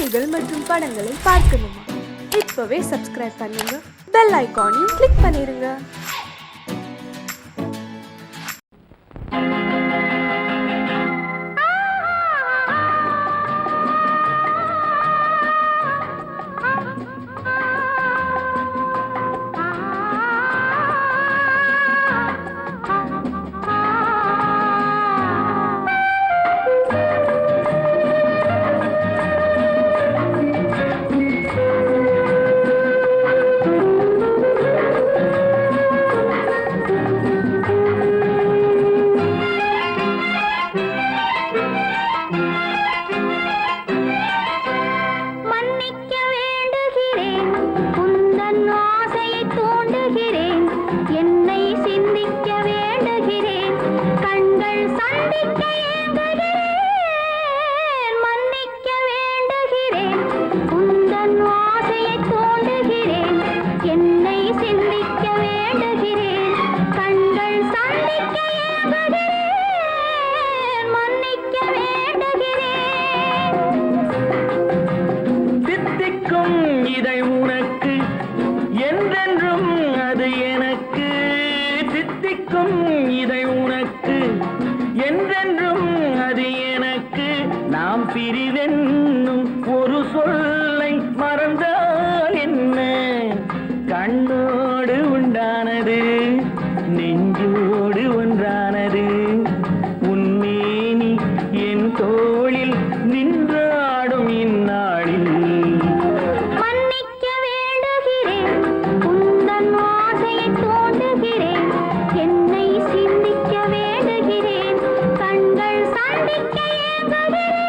செய்திகள் மற்றும் படங்களை பார்க்கணுமா? இப்பவே சப்ஸ்கிரைப் பண்ணுங்க, பெல் ஐகானையும் கிளிக் பண்ணிருங்க. பிரிவென்னும் ஒரு சொல்லை மறந்தால் என்ன? கண்ணோடு உண்டானது நெஞ்சோடு ஒன்றானது. உன்மேனி என் தோளில் நின்றாடும் இந்நாளில் மன்னிக்க வேண்டுகிறேன், உந்தன் ஆசையை தோண்டுகிறேன், என்னை சிந்திக்க வேண்டுகிறேன், கண்கள் சந்திக்க ஏங்குகிறேன்.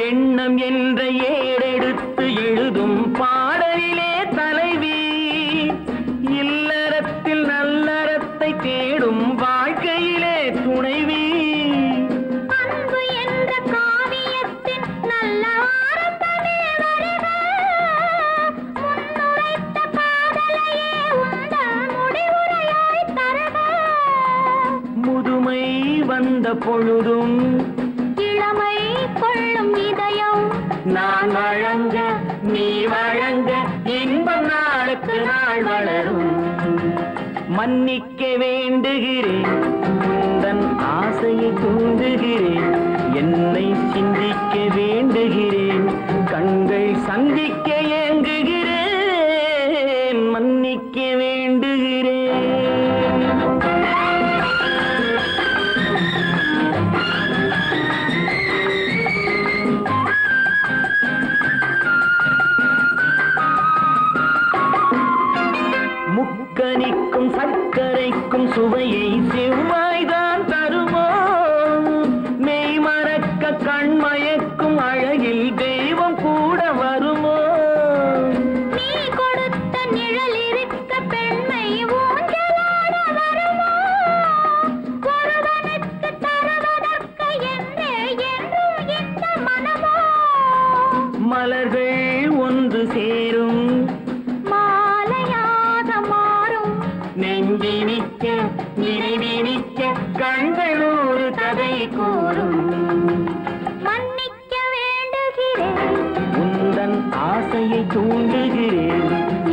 எண்ணம் என்ற ஏடெடுத்து எழுதும் பாடலிலே தலைவி, இல்லறத்தில் நல்லறத்தை தேடும் வாழ்க்கையிலே துணைவி. அன்பு என்ற காவியத்தின் நல்ல ஆரம்பமே வருக, முன்னுரைத்த காதலையே உந்தன் முடிவுரையாய் தருக. முதுமை வந்த பொழுதும் இளமை கொள்ளும் இதயம் நான் வழங்க நீ வழங்க இன்பம் நாளுக்கு நாள் வளரும். மன்னிக்க வேண்டுகிறேன், உந்தன் ஆசையை தூண்டுகிறேன், என்னை சிந்திக்க வேண்டுகிறேன், கண்கள் சந்திக்க ஏங்குகிறேன். மன்னிக்க வேண்டுகிறேன். முக்கனிக்கும் சர்க்கரைக்கும் சுவையை செவ்வாய்தான் தருமோ? மெய் மறக்க கண்மயக்கும் அழகில் தெய்வம் கூட வருமோ? நீ கொடுத்த நிழல் இருக்க பெண்மை ஊஞ்சலாட வருமோ? ஒருவனுக்கு தருவதற்கு என்னே என்றும் இந்த மனமோ? மலர்கள் ஒன்று சேரும் நெஞ்சினிக்க நினைவினிக்க கண்கள் ஒரு கதை கூறும். மன்னிக்க வேண்டுகிறேன், உந்தன் ஆசையை தூண்டுகிறேன்,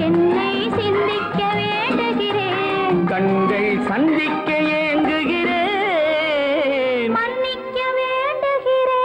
என்னை சிந்திக்க வேண்டுகிறேன், கண்கள் சந்திக்க ஏங்குகிறேன். மன்னிக்க வேண்டுகிறேன்.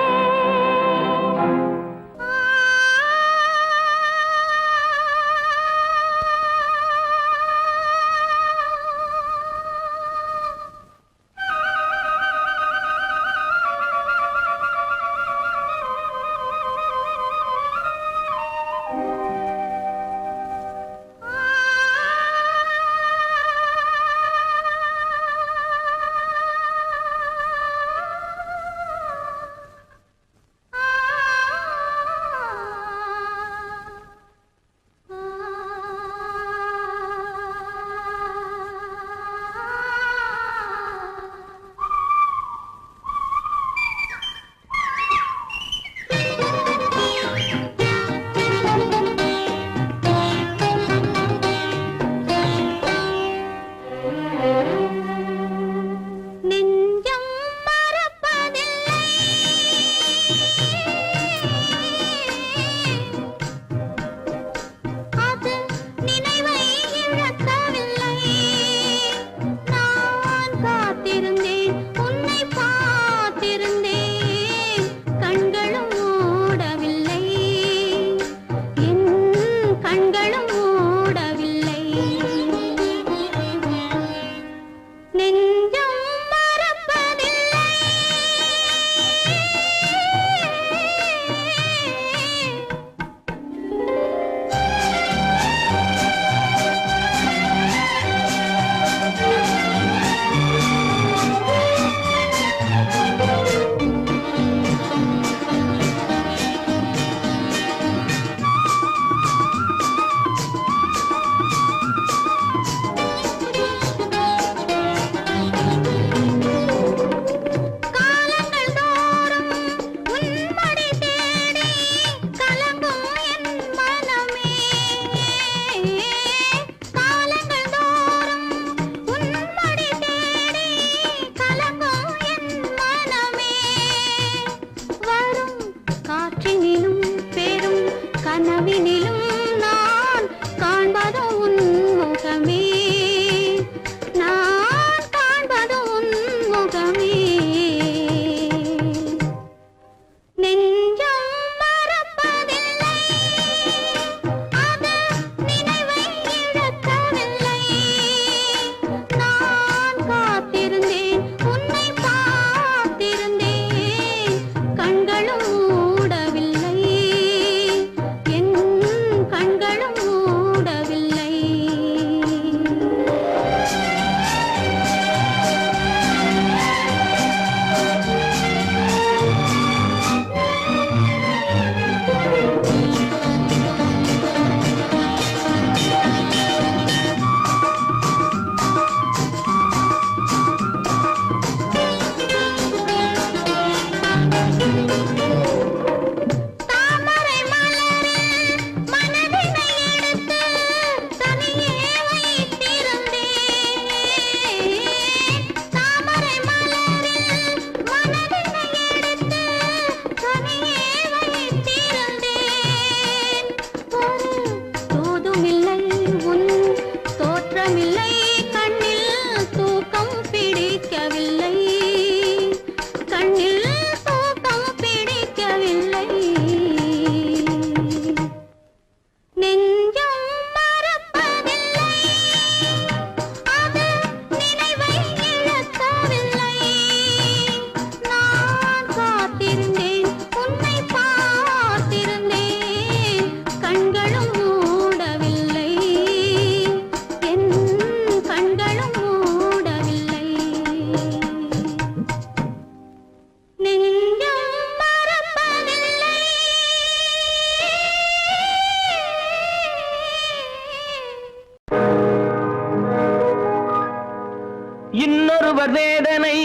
இவர் வேதனை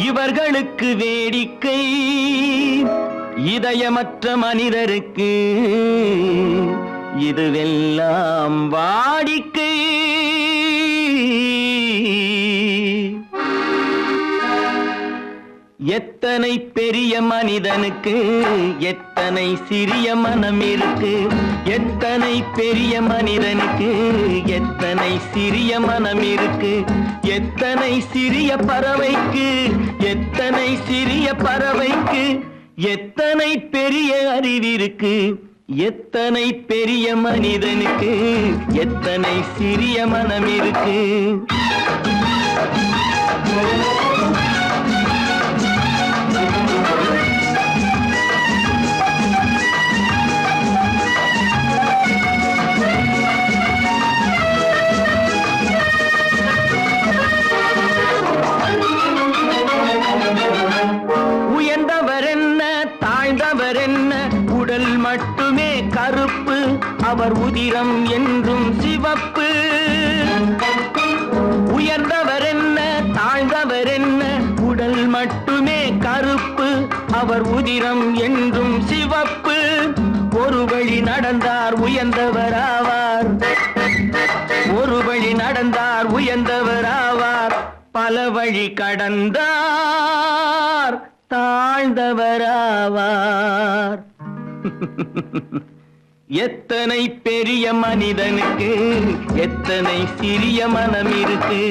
இவர்களுக்கு வேடிக்கை, இதயமற்ற மனிதருக்கு இதுவெல்லாம் வாடிக்கை. எத்தனை பெரிய மனிதனுக்கு எத்தனை சிறிய மனம் இருக்கு, எத்தனை பெரிய மனிதனுக்கு எத்தனை சிறிய மனம் இருக்கு, எத்தனை சிறிய பறவைக்கு எத்தனை சிறிய பறவைக்கு எத்தனை பெரிய அறிவிருக்கு, எத்தனை பெரிய மனிதனுக்கு எத்தனை சிறிய மனம் இருக்கு. உயர்ந்தவர் என்ன தாழ்ந்தவர் என்ன, உடல் மட்டுமே கருப்பு, அவர் உதிரம் என்றும் சிவப்பு. உயர்ந்தவர் என்ன தாழ்ந்தவர் என்ன, உடல் மட்டுமே கருப்பு, அவர் உதிரம் என்றும் சிவப்பு. ஒரு வழி நடந்தார் உயர்ந்தவர் ஆவார், ஒரு வழி நடந்தார் உயர்ந்தவர் ஆவார், பல வழி கடந்தார் தாழ்ந்தவர் ஆவார். எத்தனை பெரிய மனிதனுக்கு எத்தனை சிறிய மனம் இருக்கு.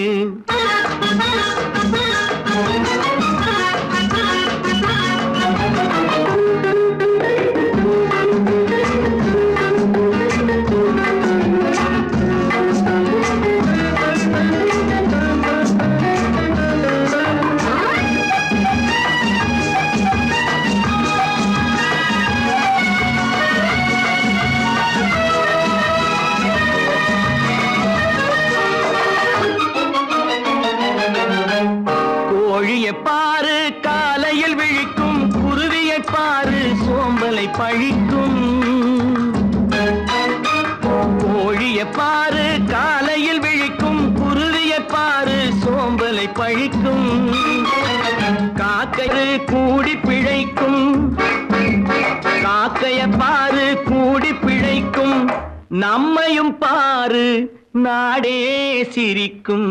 கோழியை பாரு காலையில் விழிக்கும், குருவியை பாரு சோம்பலை பழிக்கும். கோழியை பாரு காலையில் விழிக்கும், குருவியை பாரு சோம்பலை பழிக்கும். காக்கை கூடி பிழைக்கும், காக்கைய பாரு கூடி பிழைக்கும். நம்மையும் பாரு நாடே சிரிக்கும்.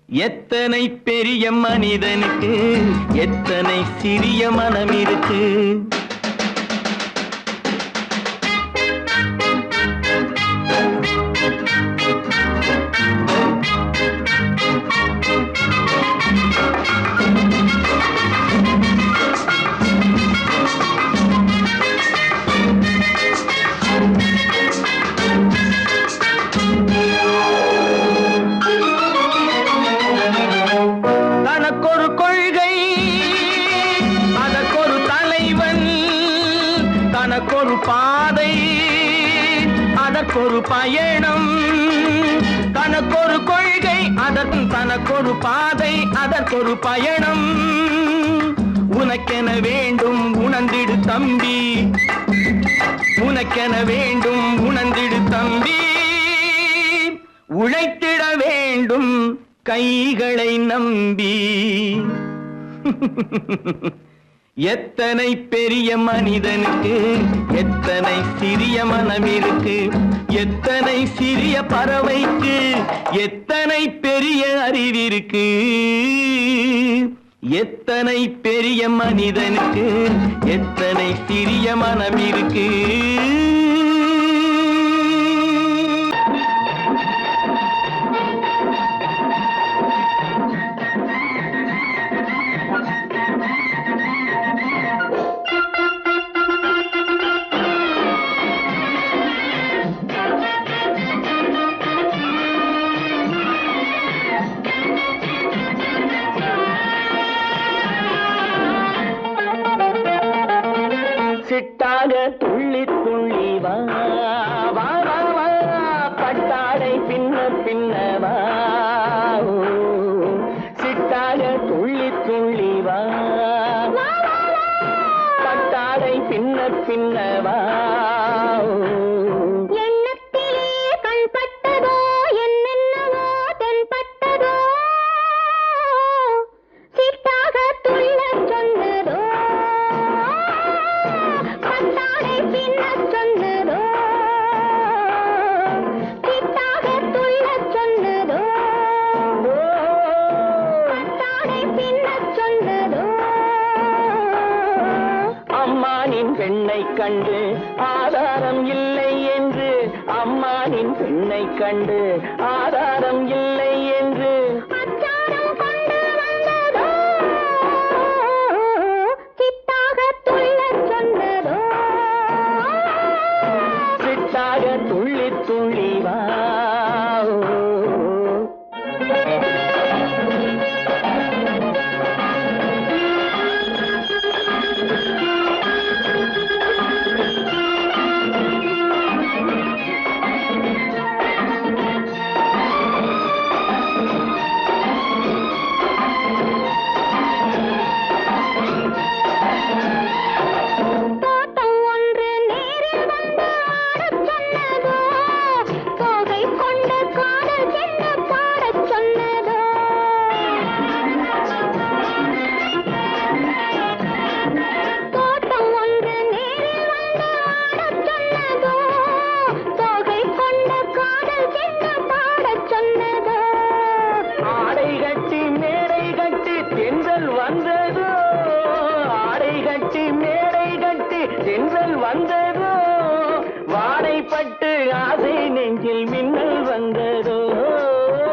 எத்தனை பெரிய மனிதனுக்கு எத்தனை சிறிய மனம் இருக்கு. தனக்கொரு கொள்கை அதற்கொரு தலைவன், தனக்கொரு பாதை அதற்கொரு பயணம். தனக்கொரு கொள்கை தனக்கொரு பாதை அதற்கொரு பயணம். உனக்கென வேண்டும் உணர்ந்திடு தம்பி, உனக்கென வேண்டும் உணர்ந்திடு தம்பி. உழைத்திட வேண்டும் கைகளை நம்பி. எத்தனை பெரிய மனிதனுக்கு எத்தனை சிறிய மனம் இருக்கு, எத்தனை சிறிய பறவைக்கு எத்தனை பெரிய அறிவிருக்கு, எத்தனை பெரிய மனிதனுக்கு எத்தனை சிறிய மனம் இருக்கு. சிட்டாக துள்ளி துள்ளி வா வா வா வா, பட்டாடை பின்ன பின்ன வா. சிட்டாக துள்ளி துள்ளி வா, பட்டாடை பின்ன பின்ன வா. எண்ணத்திலே கண்பட்டதோ என்னென்னவோ தென்பட்டதோ பெண்ணை கண்டு ஆதாரம் இல்லை என்று, அம்மானின் பெண்ணை கண்டு ஆதாரம் இல்லை என்று அச்சாரம் கொண்டு வந்ததோ, சித்தாக துள்ளச் சொன்னதோ, சிட்டாக துள்ளி துள்ளி வா. தோட்டம் ஒன்று நேரில் வந்து ஆடச் சொன்னதோ, தோகை கொண்ட காதல் என்ன பாடச் சொன்னதோ, தோட்டம் ஒன்று நேரில் வந்து ஆடச் சொன்னதோ, தோகை கொண்ட காதல் என்ன பாடச் சொன்னதோ, ஆடை கட்டி மேடை கட்டி தென்றல் வந்ததோ, ஆடை கட்டி மேடை கட்டி தென்றல் வந்ததோ, வாடைப்பட்டு ஆசை நெஞ்சில் மின்னல் வந்ததோ,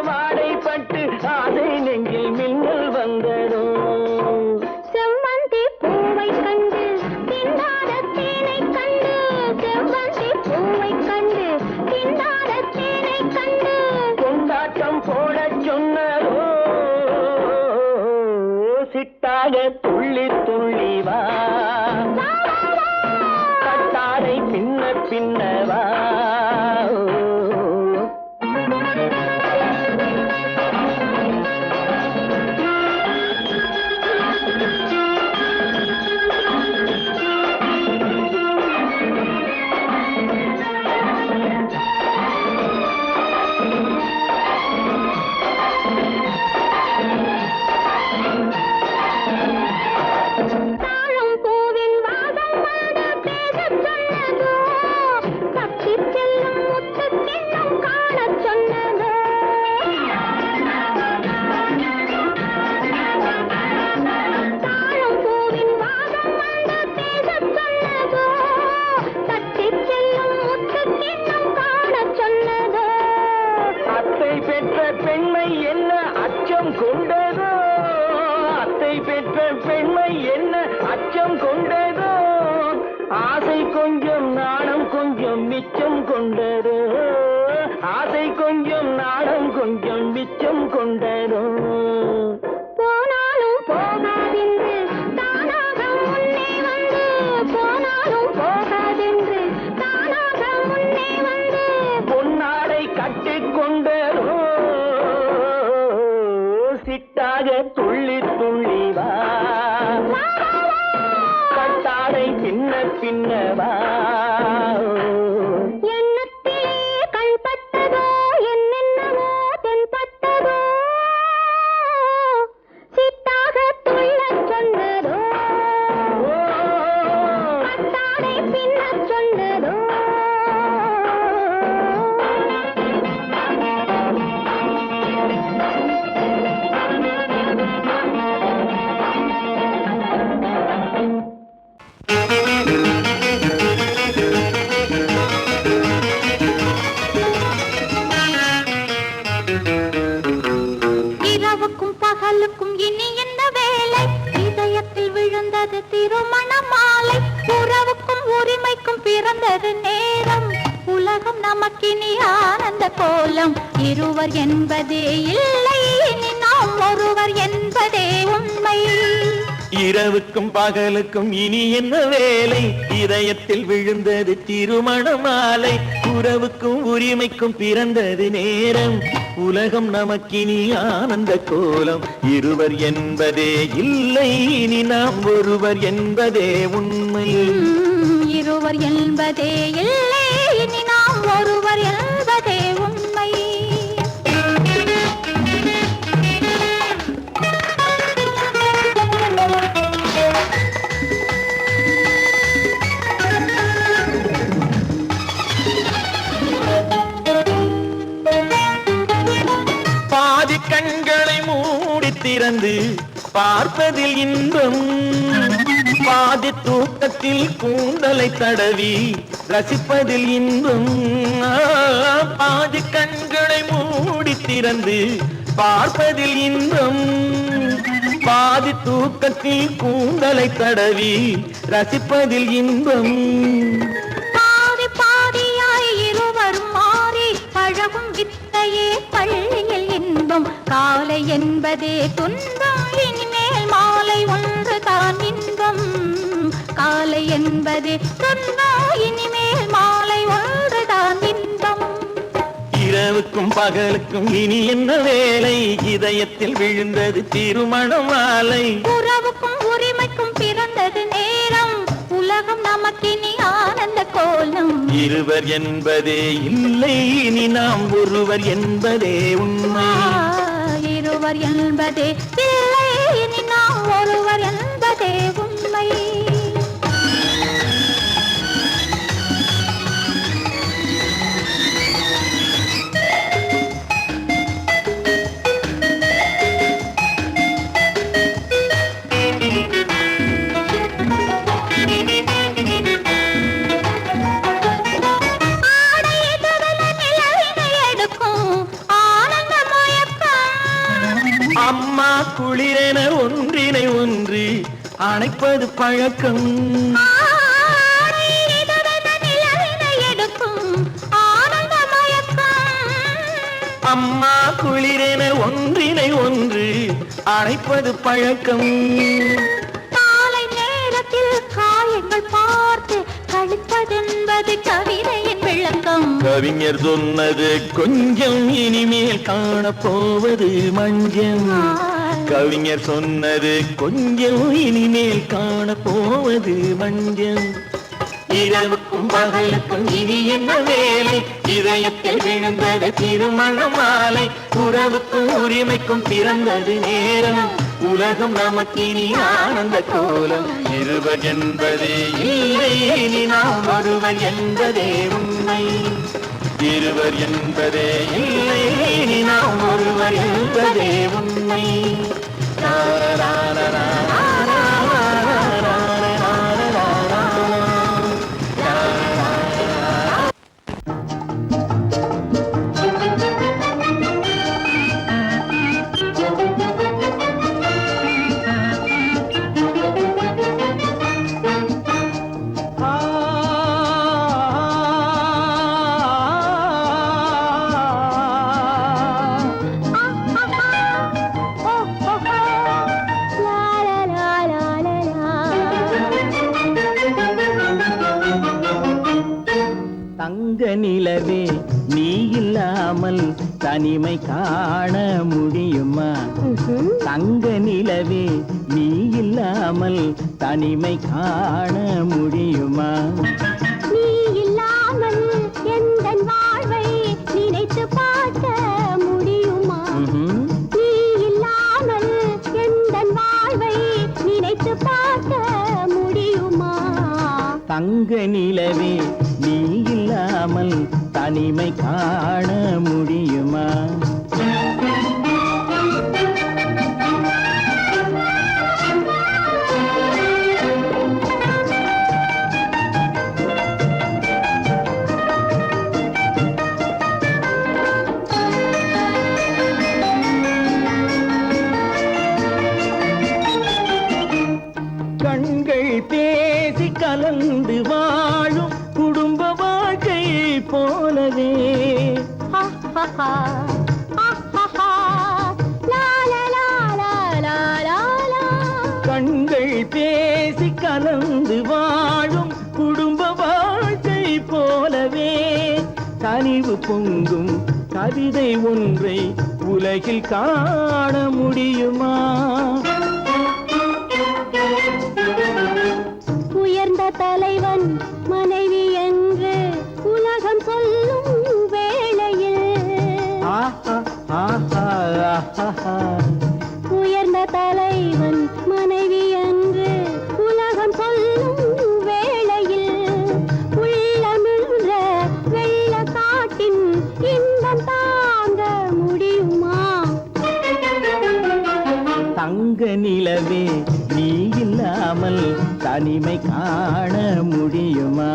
வாடைப்பட்டு ஆசை நெஞ்சில் மின்னல் வந்ததோ. செவ்வந்தி பூவை கண்டு திண்டாட தேனை கண்டு, செவ்வந்தி பூவை கண்டு திண்டாட தேனை கண்டு, கொண்டாட்டம் போடச் சொன்னதோ, சிட்டாக துள்ளி துள்ளி வா. கட்டாடை பின்ன பின்ன வா. தாழம் பூவின் வாசம் வந்து பேசச் சொன்னதோ, தப்பிச் செல்லும் முத்துக் கிண்ணம் காணச் சொன்னதோ, தாழம் பூவின் வாசம் வந்து பேசச் சொன்னதோ, தப்பிச் செல்லும் முத்துக் கிண்ணம் காணச் சொன்னதோ, அத்தை பெற்ற பெண்மை என்ன அச்சம் கொண்டதோ, அத்தை பெற்ற பெண்மை என்ன அச்சம் கொண்டதோ, ஆசை கொஞ்சம் நாணம் கொஞ்சம் மிச்சம் கொண்டதோ, ஆசை கொஞ்சம் நாணம் கொஞ்சம் மிச்சம் கொண்டதோ. போனாலும் போகாதென்று தானாக முன்னே வந்து, போனாலும் போகாதென்று தானாக முன்னே வந்து, பொன்னாடை கட்டிக் கொண்டதோ, சிட்டாக துள்ளி துள்ளி வா. கட்டாடை பின்ன பின்ன வா. எண்ணத்திலே கண்பட்டதோ, என்னென்னவோ தென்பட்டதோ, சித்தாக துள்ளச் சொன்னதோ, கட்டாடை பின்னச் சொன்னதோ, இரவுக்கும் பகலுக்கும் இனி என்ன வேலை, இதயத்தில் விழுந்தது திருமண மாலை, உறவுக்கும் உரிமைக்கும் பிறந்தது நேரம், உலகம் நமக்கினி ஆனந்த கோலம், இருவர் என்பதே இல்லை இனி நாம் ஒருவர் என்பதே உண்மை. இரவுக்கும் பகலுக்கும் இனி என்ன வேலை, இதயத்தில் விழுந்தது திருமண மாலை, உறவுக்கும் உரிமைக்கும் பிறந்தது நேரம், உலகம் நமக்கினி ஆனந்த கோலம், இருவர் என்பதே இல்லை இனி நாம் ஒருவர் என்பதே உண்மை. இருவர் என்பதே இல்லை இனி நாம் ஒருவர் என்பதே உண்மை. கண்களை மூடி திறந்து பார்ப்பதில் இன்பம், பாதி தூக்கத்தில் கூந்தலை தடவி ரசிப்பதில் இன்பம், பாதி கண்களை மூடி திறந்து பார்ப்பதில் இன்பம். பாதி தூக்கத்தில் கூந்தலை தடவி ரசிப்பதில் இன்பம். பாதி பாதியாய் இருவரும் மாறி பழகும் வித்தையே பள்ளியில் இன்பம். காலை என்பதே துன்பம், இனிமேல் மாலை ஒன்று தான் இன்பம். காலை என்பதே துன்பம், இனிமேல் மாலை ஒன்று தான் இன்பம். இரவுக்கும் பகலுக்கும் இனி என்ன வேலை, இதயத்தில் விழுந்தது திருமண மாலை. உறவுக்கும் உரிமைக்கும் பிறந்தது நேரம், உலகம் நமக்கினி ஆனந்த கோலம். இருவர் என்பதே இல்லை, இனி நாம் ஒருவர் என்பதே உண்மை. இருவர் என்பதே இல்லை, இனி நாம் ஒருவர் என்பதே உண்மை. அம்மா குளிரென ஒன்றினை ஒன்று அணைப்பது பழக்கம். அம்மா குளிரென ஒன்றினை ஒன்று அணைப்பது பழக்கம். காலை நேரத்தில் காயங்கள் பார்த்து கழிப்பதென்பது கவிதையின் விளக்கம். கவிஞர் சொன்னது கொஞ்சம், இனிமேல் காணப்போவது மஞ்சம். கவிஞர் சொன்னது கொஞ்சம், இனிமேல் காணப்போவது மஞ்சம். இரவுக்கும் பகலுக்கும் இனி என்ன வேலை, இதயத்தில் விழுந்தது திருமண மாலை. உறவுக்கும் உரிமைக்கும் பிறந்தது நேரம், உலகம் நமக்கினி ஆனந்த கோலம். இருவர் என்பதே இல்லை, இனி நாம் ஒருவர் என்பதே உண்மை. இருவர் என்பதே இல்லை, இனி நாம் ஒருவர் என்பதே உண்மை. தங்க நிலவே நீ இல்லாமல் தனிமை காண முடியுமா? தங்க நிலவே நீ இல்லாமல் தனிமை காண முடியுமா? நீ இல்லாமல் எந்தன் வாழ்வை நினைத்து பார்க்க முடியுமா? நீ இல்லாமல் எந்தன் வாழ்வை நினைத்து பார்க்க முடியுமா? தங்க நிலவே நீ இல்லாமல் தனிமை காண முடியுமா? கண்கள் பேசி கலந்து வாழும் குடும்ப வாழ்க்கை போலவே. கண்கள் பேசி கலந்து வாழும் குடும்ப வாழ்க்கை போலவே. கனிவு பொங்கும் கவிதை ஒன்றை உலகில் காண முடியுமா? உயர்ந்த தலைவன் மனைவி என்று உலகம் சொல்லும் வேளையில், உயர்ந்த தலைவன் மனைவி என்று உலகம் சொல்லும் வேளையில், உள்ளமிழ்ந்த வெள்ள காட்டின் இன்பம் தாங்க முடியுமா? தங்க நிலவே நீ இல்லாமல் தனி தனிமை காண முடியுமா?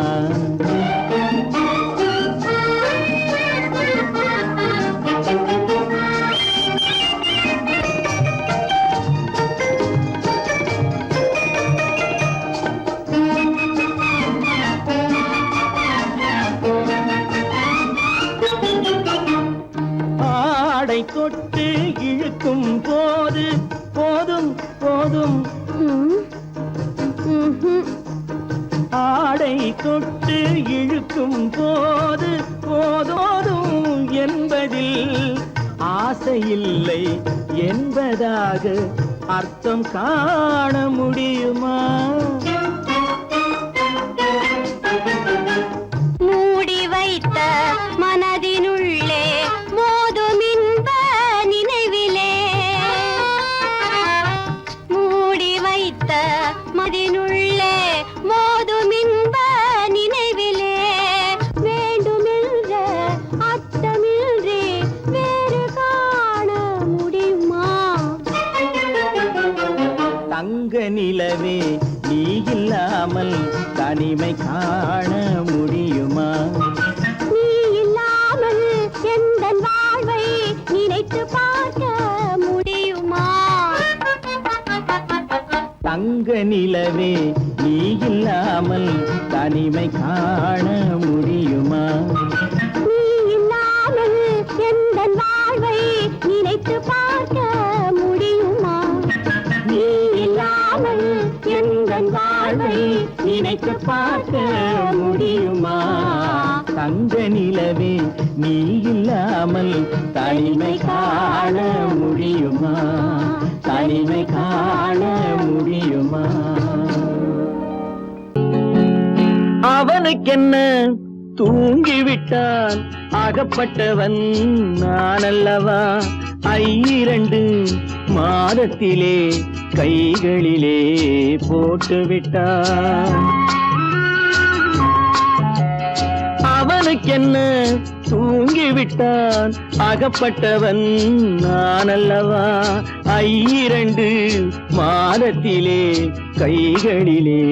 ஆடை தொட்டு இழுக்கும் போது போதும் போதும், ஆடை தொட்டு இழுக்கும் போது போதோதும் என்பதில் ஆசையில்லை என்பதாக அர்த்தம் காண முடியுமா? மூடி வைத்த மனதினுள்ளே மோதும் இன்ப நினைவிலே, மூடி வைத்த மனதினுள்ளே மோதும் இன்ப நினைவிலே, வேண்டுமென்ற அர்த்தமின்றி வேறு காண முடியுமா? தங்க நிலவே நீ இல்லாமல் தனிமை காண முடியுமா? நீ இல்லாமல் எந்தன் வாழ்வை நினைத்து பார்க்க முடியுமா? தங்க நிலவே நீ இல்லாமல் தனிமை காண முடியுமா? நீ இல்லாமல் எந்தன் வாழ்வை நினைத்து பார்க்க முடியுமா? நீ இல்லாமல் எந்தன் வாழ்வை நினைத்து பார்க்க முடியுமா? தங்க நிலவே நீ இல்லாமல் தனிமை காண முடியுமா? தனிமை காண முடியுமா? அவனுக்கென்ன தூங்கிவிட்டான் அகப்பட்டவன் நான் அல்லவா? 2 மாதத்திலே கைகளிலே போட்டுவிட்டான். அவனுக்கென்ன தூங்கிவிட்டான் அகப்பட்டவன் நான் அல்லவா? 2 மாதத்திலே கைகளிலே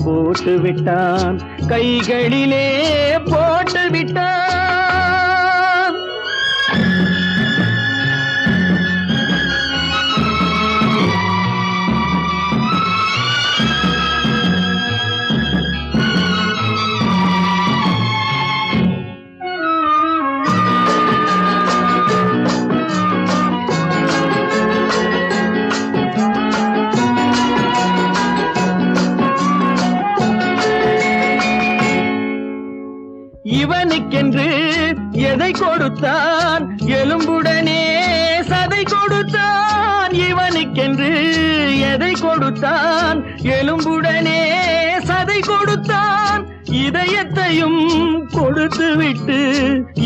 போட்டுவிட்டான், கைகளிலே போட்டுவிட்டான். இவனுக்கென்று எதை கொடுத்தான் எலும்புடனே சதை கொடுத்தான். இவனுக்கென்று எதை கொடுத்தான் எலும்புடனே சதை கொடுத்தான். இதயத்தையும் கொடுத்து விட்டு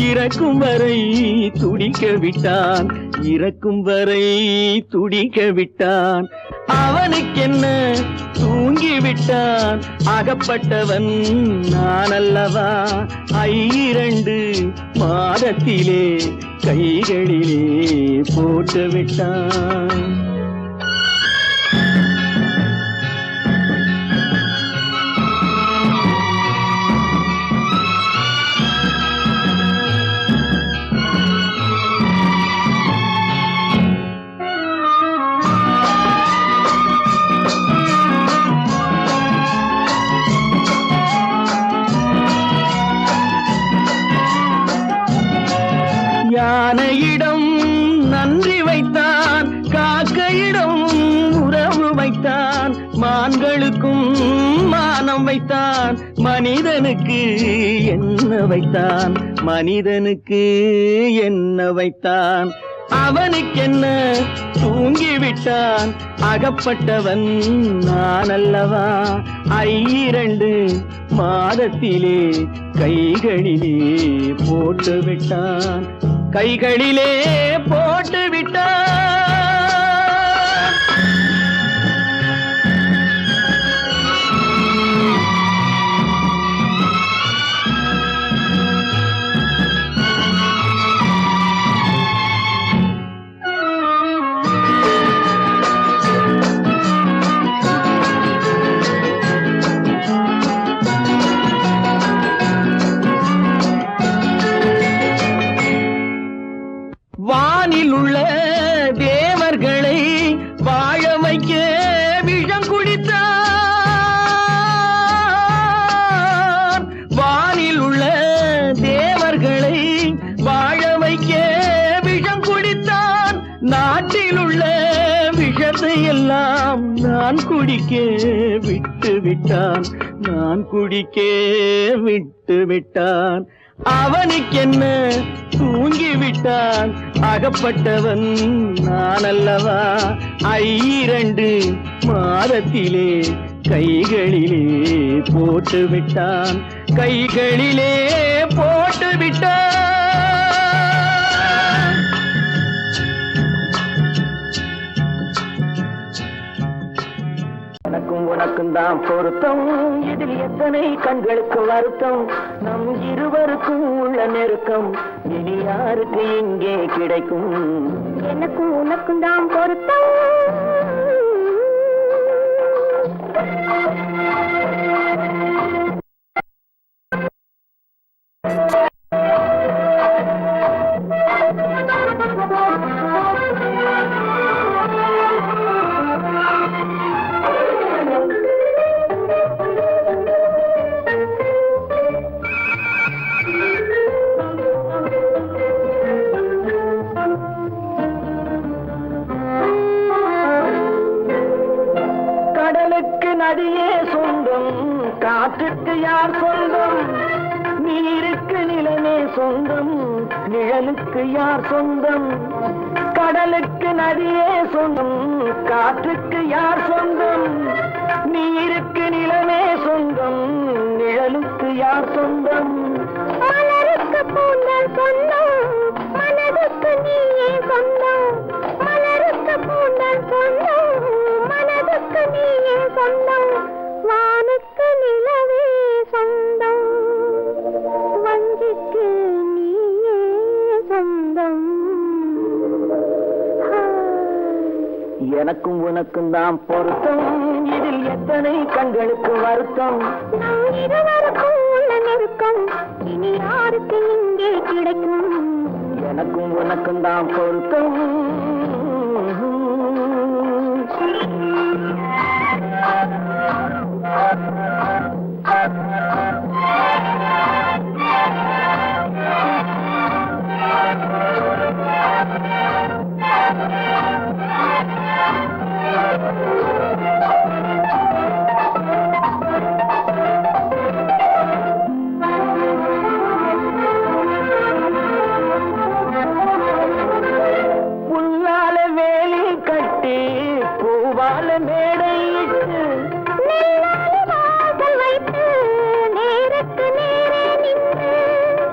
இறக்கும் வரை துடிக்க விட்டான், இறக்கும் வரை துடிக்க விட்டான். அவனுக்கென்ன தூங்கிவிட்டான் அகப்பட்டவன் நான் அல்லவா? 2 மாதத்திலே கைகளிலே போட்டுவிட்டான். யானையிடம் நன்றி வைத்தான், காக்கையிடம் உறவு வைத்தான், மான்களுக்கும் மானம் வைத்தான், மனிதனுக்கு என்ன வைத்தான், மனிதனுக்கு என்ன வைத்தான். அவனுக்கென்ன தூங்கிவிட்டான் அகப்பட்டவன் நான் அல்லவா? 2 மாதத்திலே கைகளிலே போட்டுவிட்டான், கைகளிலே போட்டுவிட்டான். நான் குடிக்க விட்டு விட்டான், நான் குடிக்க விட்டு விட்டான். அவனுக்கென்ன தூங்கி விட்டான், அகப்பட்டவன் நான் அல்லவா. 2 மாதத்திலே கைகளிலே போட்டு விட்டான், கைகளிலே போட்டு விட்டான். எனக்கும் உனக்கும் தான் பொருத்தம், இதில் எத்தனை கண்களுக்கு வருத்தம். நம் இருவருக்கும் உள்ள நெருக்கம் இனி யாருக்கு இங்கே கிடைக்கும். எனக்கும் உனக்கும் தான் பொருத்தம். கடலுக்கு நதியே சொந்தம், காற்றுக்கு யார் சொந்தம். நீருக்கு நிலமே சொந்தம், நிழலுக்கு யார் சொந்தம். கடலுக்கு நதியே சொந்தம், காற்றுக்கு யார் சொந்தம். நீருக்கு நிலமே சொந்தம், நிழலுக்கு யார் சொந்தம். மலருக்கு பூந்தல் சொந்தம், மனதுக்கு நீயே சொந்தம். மலருக்கு பூந்தல் சொந்தம், மனதுக்கு நீயே சொந்தம். வானுக்கு நிலவே சொந்தம், வஞ்சிக்கு நீயே சொந்தம். எனக்கும் உனக்கும் தான் பொருத்தம், இதில் எத்தனை கண்களுக்கு வருத்தம். நம் இருவருக்கும் உள்ள நெருக்கம் இனி யாருக்கு இங்கே கிடைக்கும். எனக்கும் உனக்கும் தான் பொருத்தம். புல்லால வேலி கட்டி பூவால மேடையிட்டு வாசல் வைத்து நேருக்கு நேரே நின்று.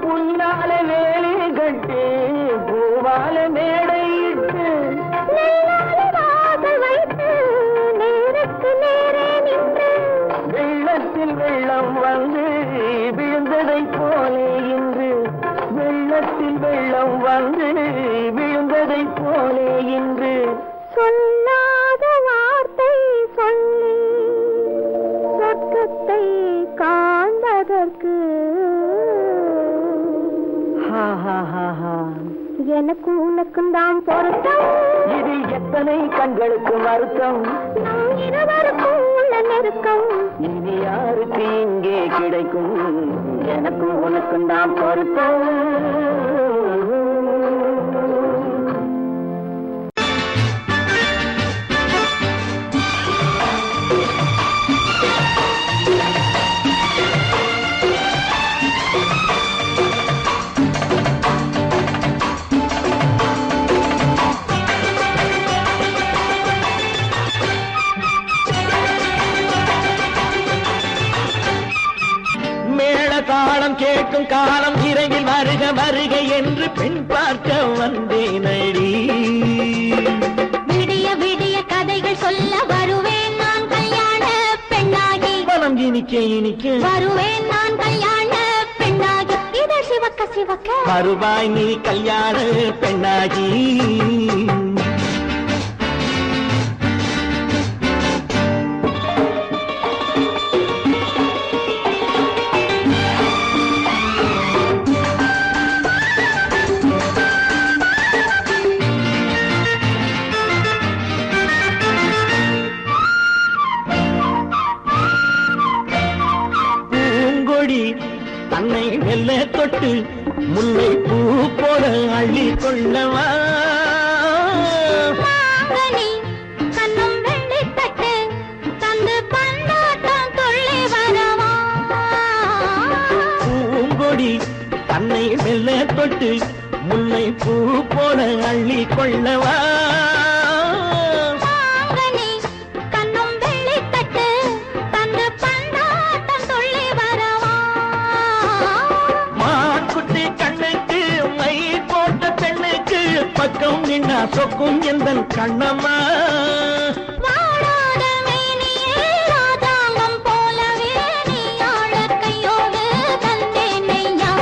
புல்லால வேலி கட்டி பூவால மேடையிட்டு வாசல் வைத்து நேருக்கு நேரே நின்று. வெள்ளத்தில் வெள்ளம் வந்து விழுந்ததை போலே இன்று. வெள்ளத்தில் வெள்ளம் வந்து விழுந்ததை போலே இன்று. சொல்லாத வார்த்தை சொல்லி சொர்க்கத்தை காண்பதற்கு எனக்கும் உனக்கும் தான் பொருத்தம். இதில் எத்தனை கண்களுக்கு வருத்தம். நம் இருவருக்கும் உள்ள நெருக்கம் இனி யாருக்கு இங்கே கிடைக்கும். எனக்கும் உனக்கும் தான் பொருத்தம். தாளம் கேட்கும் காலம் இரவில் வருக வருக என்று பெண் பார்க்க வந்தேனடி. விடிய விடிய கதைகள் சொல்ல வருவேன் நான் கல்யாண பெண்ணாகி. மனம் இனிக்க இனிக்க வருவேன் நான் கல்யாண பெண்ணாகி. இதழ் சிவக்க சிவக்க வருவாய் நீ கல்யாண பெண்ணாகி. தன்னை வெல்ல தொட்டு முல்லை பூ போல அள்ளி கொள்ளவா. கண்ணும் வெள்ளி தட்டு கொடி தன்னை மெல்ல தொட்டு முல்லை பூ போல அள்ளி கொள்ளவா மாங்கனி கண்ணும் வெள்ளித்தட்டு தந்து பந்தாட்டம் துள்ளி வரவா மான்குட்டி கண்ணுக்கு மை போட்ட பெண்ணுக்கு பக்கம் நின்னா சொக்கும் எந்தன் கண்ணம்மா வாடாத மேனியே ராதாங்கம் போலவே நீ ஆழ கையோடு தந்தேனையா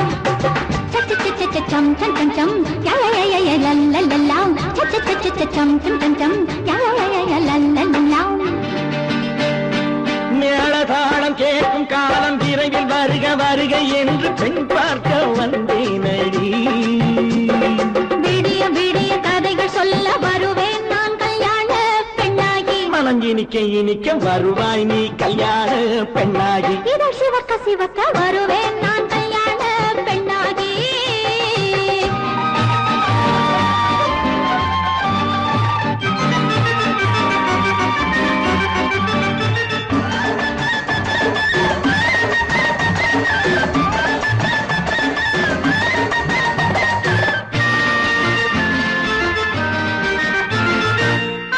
சம் சம் சம் சம் யா யா யா யா லல்லல்லா சம் சம் சம் யா யா யா லல்லல்லா மேளதாளம் கேட்கும் காலம் விரைவில் வருக வருக என்று பெண் பார்க்க வந்தேனடி விடிய விடிய கதைகள் சொல்ல வருவேன் நான் கல்யாண பெண்ணாகி மனம் இனிக்க இனிக்க வருவாய் நீ கல்யாண பெண்ணாகி இதழ் சிவக்க சிவக்க வருவேன் நான் கல்யாண பெண்ணாகி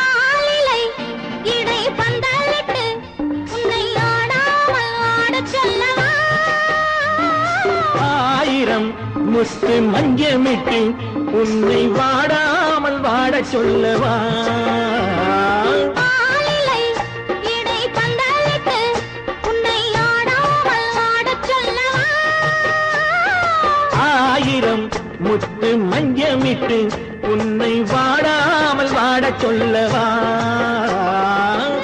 ஆலிலை இடை பந்தலிட்டு உன்னை ஆடாமல் ஆடச் சொல்லவா ஆயிரம் முத்து மஞ்சமிட்டு உன்னை வாடாமல் வாடச் சொல்லவா ஆலிலை இடை பந்தலிட்டு உன்னை ஆடாமல் ஆடச் சொல்லவா ஆயிரம் முத்து மஞ்சமிட்டு உன்னை வாடாமல் வாடச் சொல்லவா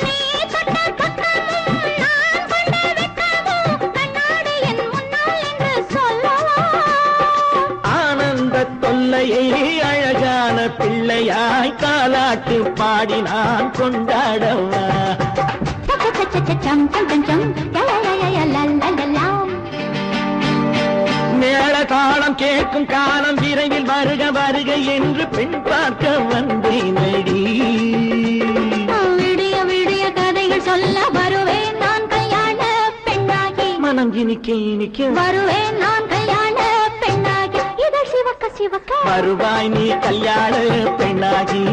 நீ தொட்ட பக்கமும் நான் கொண்ட வெட்கமும் கண்ணாடி என் முன்னால் என்று சொல்லவா ஆனந்த தொல்லையை அழகான பிள்ளையாய் காலாட்டு பாடி நான் கொண்டாடவா சம் சம் சம் சம் யா யா யா லல்லல்லா மேளதாளம் கேட்கும் காலம் விரைவில் வருக வருக என்று பெண் பார்க்க வந்தேனடி விடிய விடிய கதைகள் சொல்ல வருவேன் நான் கல்யாண பெண்ணாகி மனம் இனிக்க இனிக்க வருவேன் நான் கல்யாண பெண்ணாகி இதழ் சிவக்க சிவக்க வருவாய் நீ கல்யாண பெண்ணாகி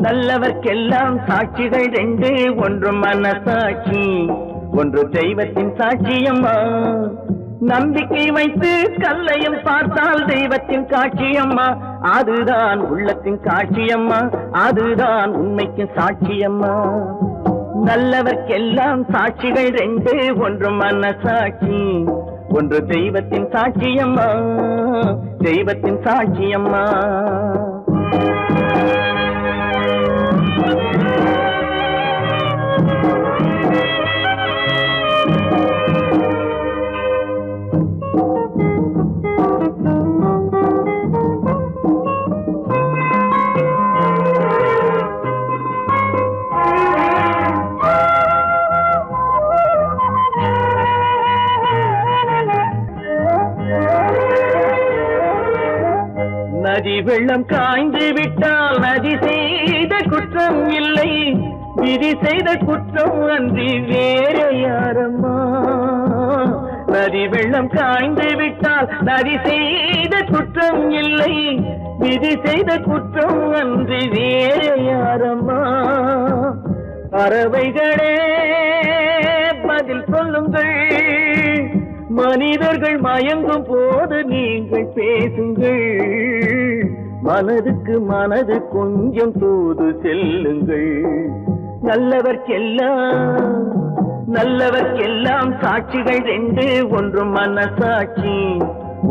நல்லவர்க்கெல்லாம் சாட்சிகள் ரெண்டு, ஒன்று மனசாட்சி, ஒன்று தெய்வத்தின் சாட்சியம்மா. நம்பிக்கை வைத்து கல்லையும் பார்த்தால் தெய்வத்தின் காட்சியம்மா, அதுதான் உள்ளத்தின் காட்சியம்மா, அதுதான் உண்மைக்கு சாட்சியம்மா. நல்லவர்க்கெல்லாம் சாட்சிகள் ரெண்டு, ஒன்று மனசாட்சி, ஒன்று தெய்வத்தின் சாட்சியம்மா, தெய்வத்தின் சாட்சியம்மா. நதி வெள்ளம் காய்ந்து விட்டால் நதி செய்த குற்றம் இல்லை, விதி செய்த குற்றம் அன்றி வேற யாரம்மா. நதி வெள்ளம் காய்ந்து விட்டால் நதி செய்த குற்றம் இல்லை, விதி செய்த குற்றம் அன்றி வேற யாரம்மா. பறவைகளே பதில் சொல்லுங்கள், மனிதர்கள் மயங்கும் போது நீங்கள் பேசுங்கள். மனதுக்கு மனது கொஞ்சம் தூது செல்லுங்கள். நல்லவர்க்கெல்லாம் சாட்சிகள் ரெண்டு, ஒன்று மனசாட்சி,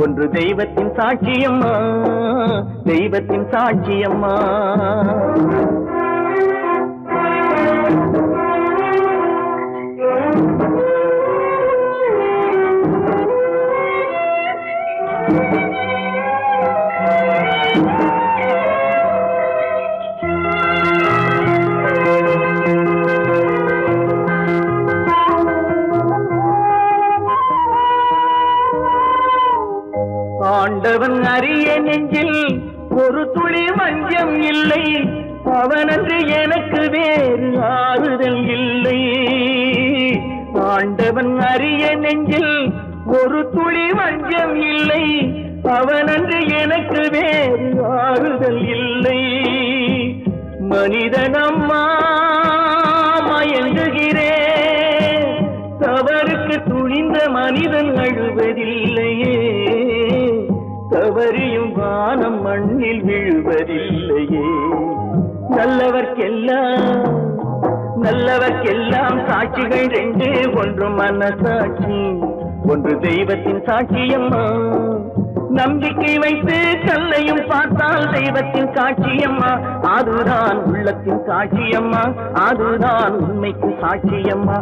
ஒன்று தெய்வத்தின் சாட்சியம்மா, தெய்வத்தின் சாட்சியம்மா. ஆண்டவன் அறிய நெஞ்சில் ஒரு துளி வஞ்சம் இல்லை, அவனன்று எனக்கு வேறு ஆறுதல் இல்லை. ஆண்டவன் அறிய நெஞ்சில் ஒரு துளி வஞ்சம் இல்லை, அவனன்று எனக்கு வேறு ஆறுதல் இல்லை. மனிதனம்மா மயங்குகிறேன், தவறுக்கு துணிந்த மனிதன் அழுவதில்லையே, தவறியும் வானம் மண்ணில் விழுவதில்லையே. நல்லவர்க்கெல்லாம் சாட்சிகள் ரெண்டு, ஒன்று மனசாட்சி, ஒன்று தெய்வத்தின் சாட்சியம்மா. நம்பிக்கை வைத்து கல்லையும் பார்த்தால் தெய்வத்தின் சாட்சியம்மா, அதுதான் உள்ளத்தின் சாட்சியம்மா, அதுதான் உண்மைக்கு சாட்சியம்மா.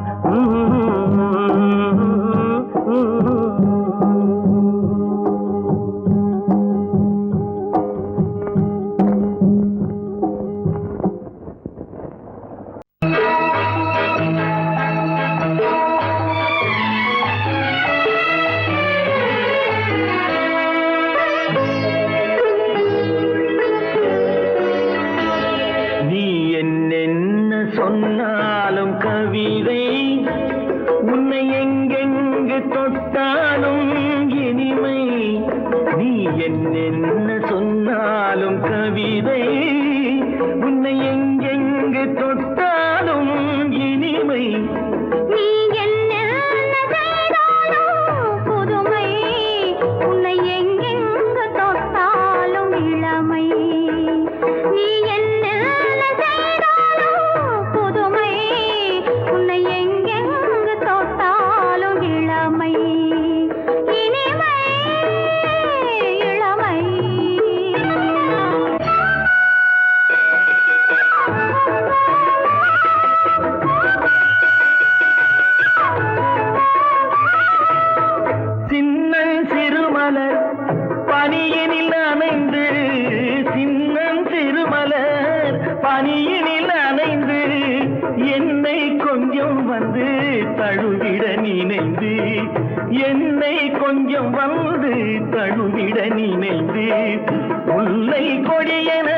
சொன்னாலும் கவிதை, உன்னை எங்கெங்கு தொட்டாலும் இனிமை. நீ என்ன சொன்னாலும் கவிதை, உன்னை எங்கெங்கு தொட்டாலும் இனிமை. நீ என்ன செய்தாலும் புதுமை, உன்னை எங்கெங்கு தொட்டாலும் இளமை. நீ என்ன பனியினில் அணைந்து, சின்னம் திருமலர் பனியினில் அணைந்து, என்னை கொஞ்சம் வந்து தழுவிட நினைந்து, என்னை கொஞ்சம் வந்து தழுவிட நினைந்து, முல்லை கொடியென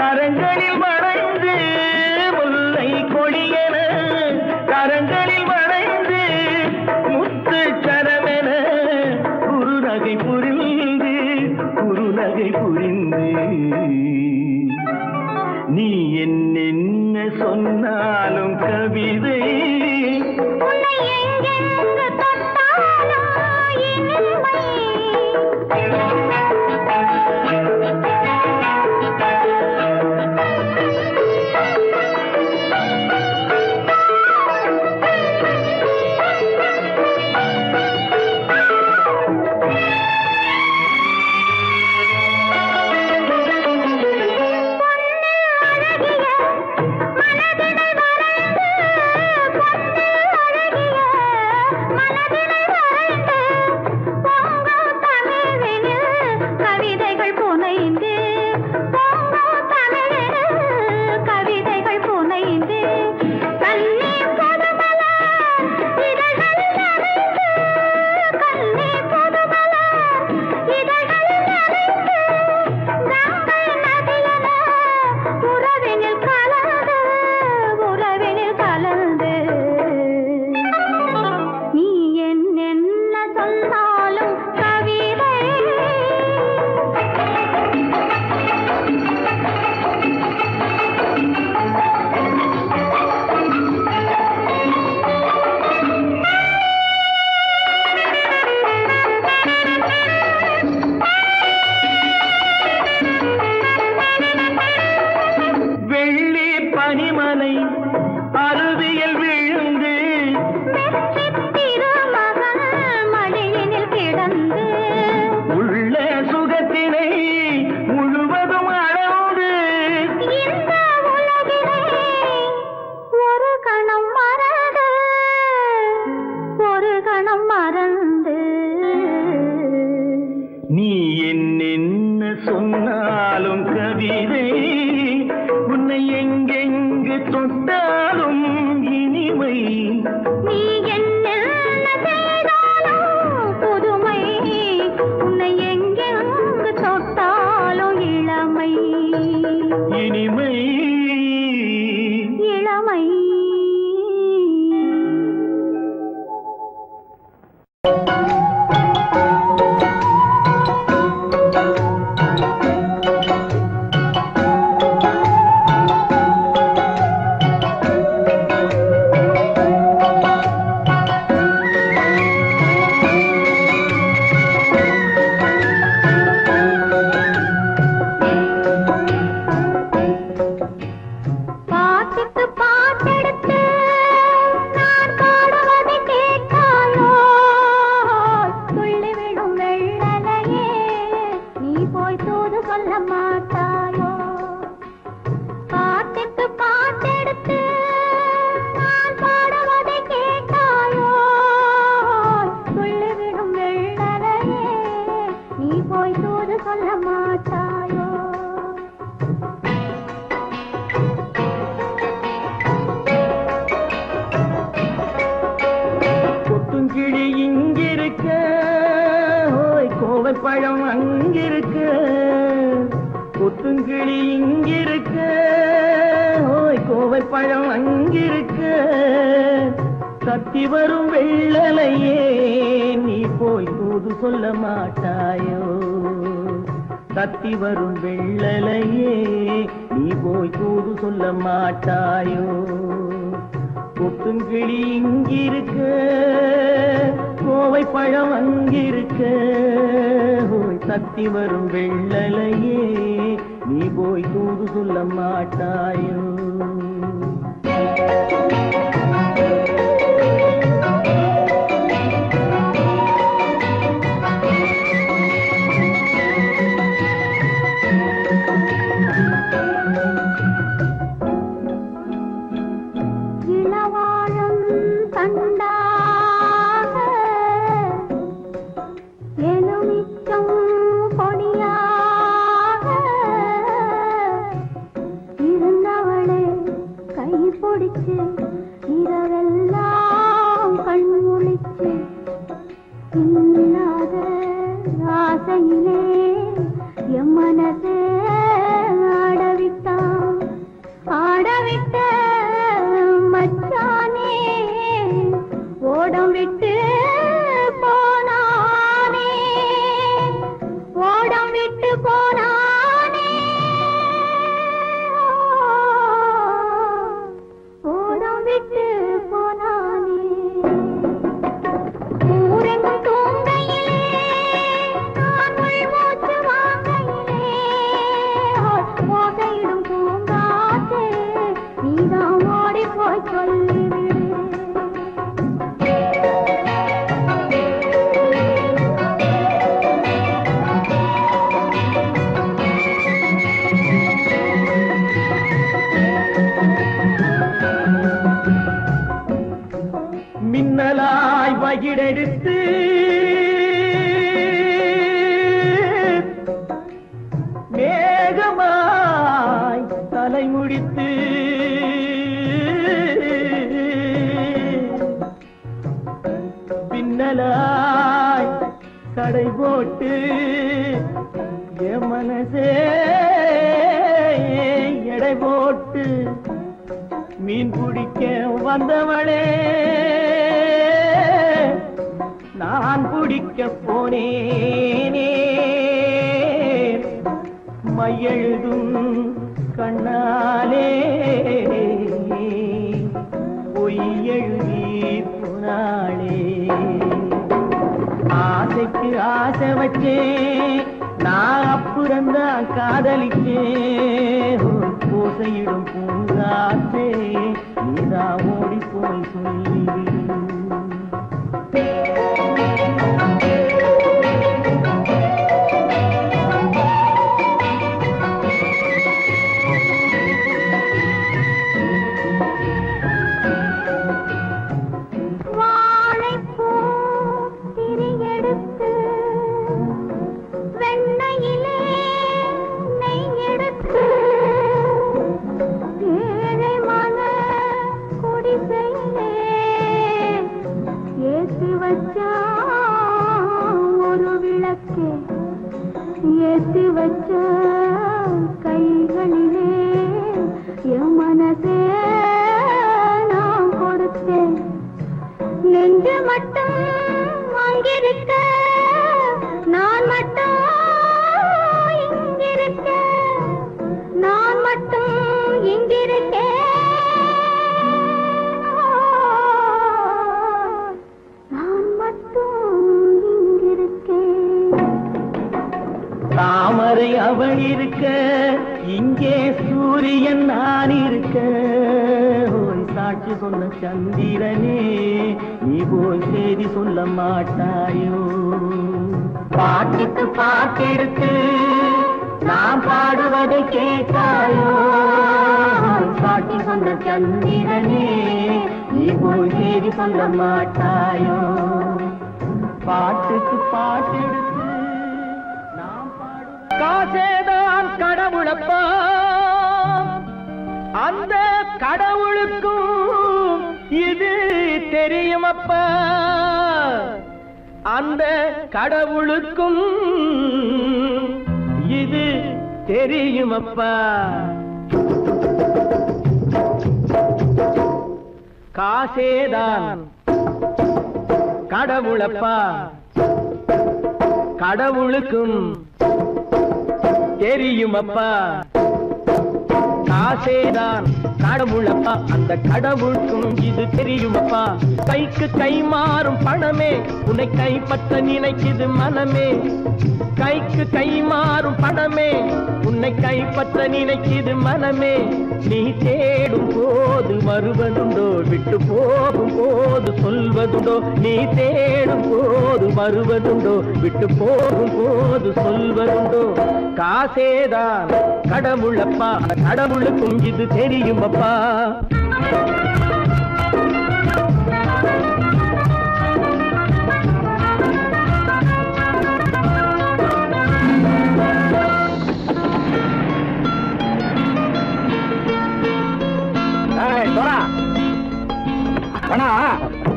கரங்களில் வளைந்து, முல்லை கொடியென கரங்களில் வளைந்து, முத்து சரமென குறுநகை புரிந்து, குறுநகை புரிந்து. நீ என்ன சொன்னாலும் கவிதை, உன்னை எங்கெங்கு தொட்டாலும் இனிமை. மனதினை சொன்னாலும் கவிதை உன்னை எங்கெங்கு தொட்டாலும் இனிமை நீ என்ன செய்தாலும் புதுமை உன்னை எங்கெங்கு தொட்டாலும் இளமை இனிமை இளமை பாட்டுக்கு பாட்டெடுத்து நான் பாடுவதை கேட்காயோ துள்ளி விடும் வெள்ளலையே நீ போய் தூது சொல்ல மாட்டாயோ பாட்டுக்கு பாட்டெடுத்து நான் பாடுவதை கேட்காயோ துள்ளி விடும் வெள்ளலையே நீ போய் தூது சொல்ல மாட்டாயோ கொத்துங்கிளி இங்கிருக்க ஓய் கோவை பழம் அங்கிருக்க கொத்துங்கிளி இங்கிருக்க ஓய் கோவை பழம் அங்கிருக்க தத்தி வரும் வெள்ளலையே நீ போய் தூது சொல்ல மாட்டாயோ தத்தி வரும் வெள்ளலையே நீ போய் தூது சொல்ல மாட்டாயோ கொத்துங்கிளி இங்கிருக்க கோவை பழம் அங்கிருக்க ஓய் தத்தி வரும் வெள்ளலையே நீ போய் தூது சொல்ல மாட்டாயோ இளவாழம் தண்டாக எலுமிச்சம் கொடியாக இருந்தவளே கை பிடிச்சு இரவெல்லாம் கண் முழிச்சு இல்லாத ஆசையிலே என் மனசே ஆடவிட்டான் ஆடவிட்ட மச்சானே ஓடம் விட்டு போனானே ஓடம் விட்டு போனானே ஓடம் விட்டு போனானே ஊரெங்கும் தூங்கையிலே நான் உள்மூச்சு வாங்கையிலே ஓசையிடும் பூங்காற்றே நீதான் ஓடி போய் சொல்லிவிடு மின்னலாய் வகிடெடுத்து மேகமாய் தலைமுடித்து பின்னலாய் கடை போட்டு என் மனசே எடை போட்டு மீன் பிடிக்க வந்தவளே நான் பிடிக்க போனேனே மையெழுதும் கண்ணாலே பொய் எழுதி போனாளே ஆசைக்கு ஆசை வச்சே நான் அப்புறந்தான் காதலிச்சேன் ஓசையிடும் பூங்காற்றே நீதான் ஓடி போய் சொல்லிவிடு வாழைப்பூ திரியெடுத்து வெண்ணையிலே ஏத்தி வச்ச கைகளிலே என் மனசே நான் கொடுத்தேன். நெஞ்சு மட்டும் அங்கிருக்க, நான் மட்டும் இங்கிருக்க, நான் மட்டும் இங்கிருக்கேன், நான் மட்டும் இங்கிருக்கேன். தாமரை அவள் இருக்க, இங்கே சூரியன் நான் இருக்க. ஓய் சாட்சி சொன்ன சந்திரனே, நீ போய் செய்தி சொல்ல மாட்டாயோ? பாட்டுக்கு பாட்டெடுத்து நான் பாடுவதை கேட்டாயோ? சாட்சி சொன்ன சந்திரனே, நீ போய் செய்தி சொல்ல மாட்டாயோ? பாட்டுக்கு பாட்டெடுத்து நாம் பாடுவதை காசேதான் கடவுளப்பா, அந்த கடவுளுக்கும் இது தெரியுமப்பா, அந்த கடவுளுக்கும் இது தெரியுமப்பா. காசேதான் கடவுளப்பா, கடவுளுக்கும் தெரியுமப்பா. காசேதான் கடவுளப்பா, அந்த கடவுளுக்கும் இது தெரியுமப்பா. கைக்கு கை மாறும் பணமே, உன்னை கைப்பற்ற நினைக்குது மனமே. கைக்கு கை மாறும் பணமே, உன்னை கைப்பற்ற நினைக்குது மனமே. நீ தேடும் போது வருவதுண்டோ, விட்டு போகும் போது சொல்வதுண்டோ? நீ தேடும் போது வருவதுண்டோ, விட்டு போகும் போது சொல்வதுண்டோ? காசேதான் கடவுளப்பா, கடவுளுக்கும் இது தெரியுமப்பா.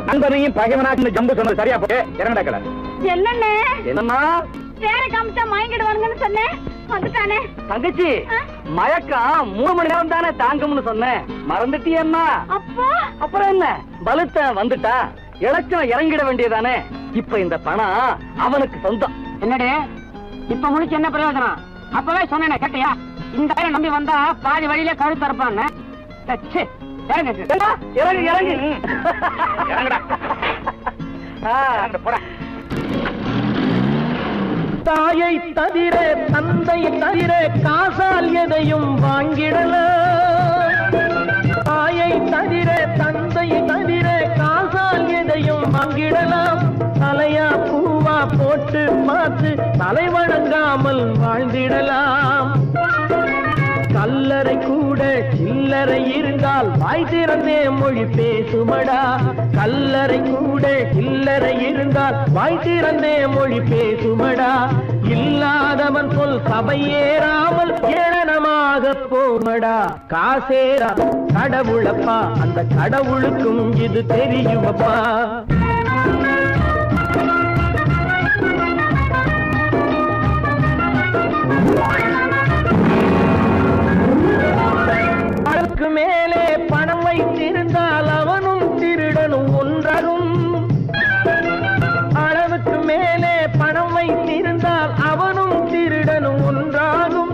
நண்பனையும் பகைவனாக்கு ஜம்பு சொன்னது சரியா போய் இறங்கடா கடை. என்னண்ணே என்னம்மா வேற காமிச்சா மயங்கிடுவானுங்கன்னு சொன்னேன், வந்துட்டானே. தங்கச்சி, மயக்கம் 3 மணி நேரம் தானே தாங்கும்னு சொன்னேன், மறந்துட்டியம்மா? அப்போ அப்புறம் என்ன, பலுத்த வந்துட்டா இலச்சம் இறங்கிட வேண்டியதானே. இப்ப இந்த பணம் அவனுக்கு சொந்தம். என்னடே இப்ப முடிச்சு என்ன பிரயோஜனம்? அப்பவே சொன்னேனே கேட்டியா? இந்த பேரை நம்பி வந்தா பாதி வழியில கழுத்து அறுப்பான்னு. இறங்கு இறங்கு இறங்கு இறங்குடா. போடா. தாயை தவிர தந்தை தவிர காசால் எதையும் வாங்கிடலாம். தாயை தவிர தந்தை தவிர காசால் எதையும் வாங்கிடலாம். தலையா பூவா போட்டு பார்த்து தலை வணங்காமல் வாழ்ந்திடலாம். கல்லறை கூட சில்லறை இருந்தால் வாய் திறந்தே மொழி பேசுமடா. கல்லறை கூட சில்லறை இருந்தால் வாய் திறந்தே மொழி பேசுமடா. இல்லாதவன் சொல் சபையேறாமல் ஏளனமாக போமடா. காசேரா கடவுளப்பா, அந்த கடவுளுக்கும் இது தெரியுமப்பா. அளவுக்கு மேலே பணம் வைத்திருந்தால் அவனும் திருடனும் ஒன்றாகும். அளவுக்கு மேலே பணம் வைத்திருந்தால் அவனும் திருடனும் ஒன்றாகும்.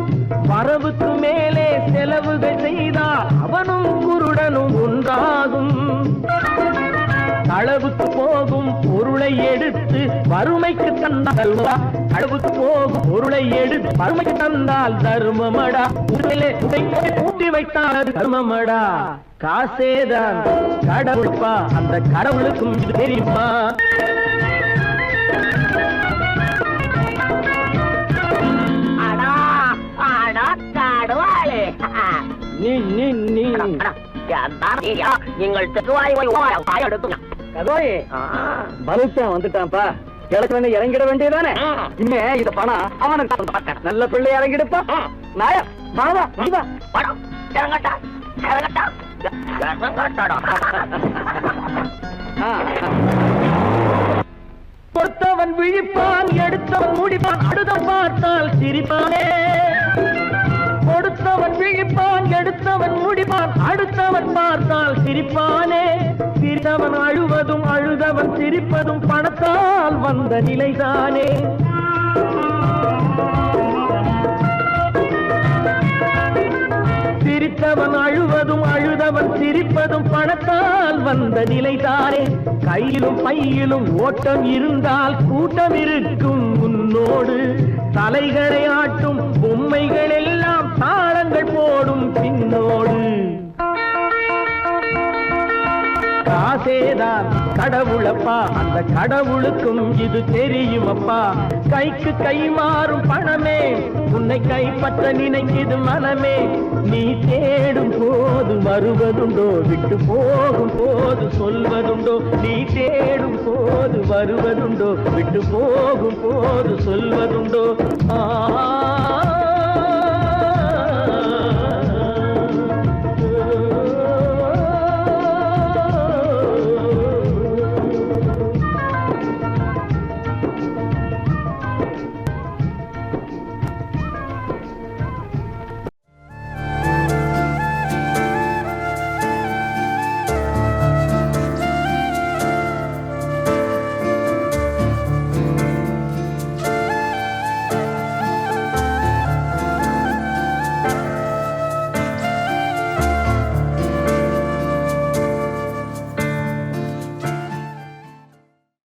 வரவுக்கு மேலே செலவுகள் செய்தால் அவனும் குருடனும் ஒன்றாகும். அளவுக்கு போகும் பொருளை எடுத்து வறுமைக்கு தந்தால் அளவுக்கு போகும் பொருளை எடுத்து வறுமைக்கு தந்தால் தர்மமடா. ஊட்டி வைத்தால் தர்மமடா. காசேதான் கடவுள்பா, அந்த கடவுளுக்கும் இது தெரியுமா? நீ நீ நீ நீங்கள் பலுத்தான் வந்துட்டான்ப்பா. கிழக்கு இறங்கிட வேண்டியதானே. இனிமே இந்த பணம் அவனுக்கு நல்ல பிள்ளை இறங்கிடுப்பா. நாயா வாடா வாடா இறங்கட்டா இறங்கட்டா கொடுத்தவன் எடுத்தவன் விழிப்பான் எடுத்தவன் முடிப்பான் அடுத்தவன் பார்த்தால் சிரிப்பானே கொடுத்தவன் விழிப்பான் எடுத்தவன் முடிப்பான் அடுத்தவன் பார்த்தால் சிரிப்பானே சிரித்தவன் அழுவதும் அழுதவன் சிரிப்பதும் பணத்தால் வந்த நிலைதானே சிரித்தவன் அழுவதும் அழுதவன் சிரிப்பதும் பணத்தால் வந்த நிலைதானே கையிலும் பையிலும் ஓட்டம் இருந்தால் கூட்டம் இருக்கும் உன்னோடு தலைகளை ஆட்டும் பொம்மைகள் எல்லாம் தாளங்கள் போடும் பின்னோடு காசேதான் கடவுளப்பா அந்த கடவுளுக்கும் இது தெரியுமப்பா கைக்கு கை மாறும் பணமே உன்னை கைப்பற்ற நினைக்குது மனமே நீ தேடும் போது வருவதுண்டோ விட்டு போகும் போது சொல்வதுண்டோ நீ தேடும் போது வருவதுண்டோ விட்டு போகும் போது சொல்வதுண்டோ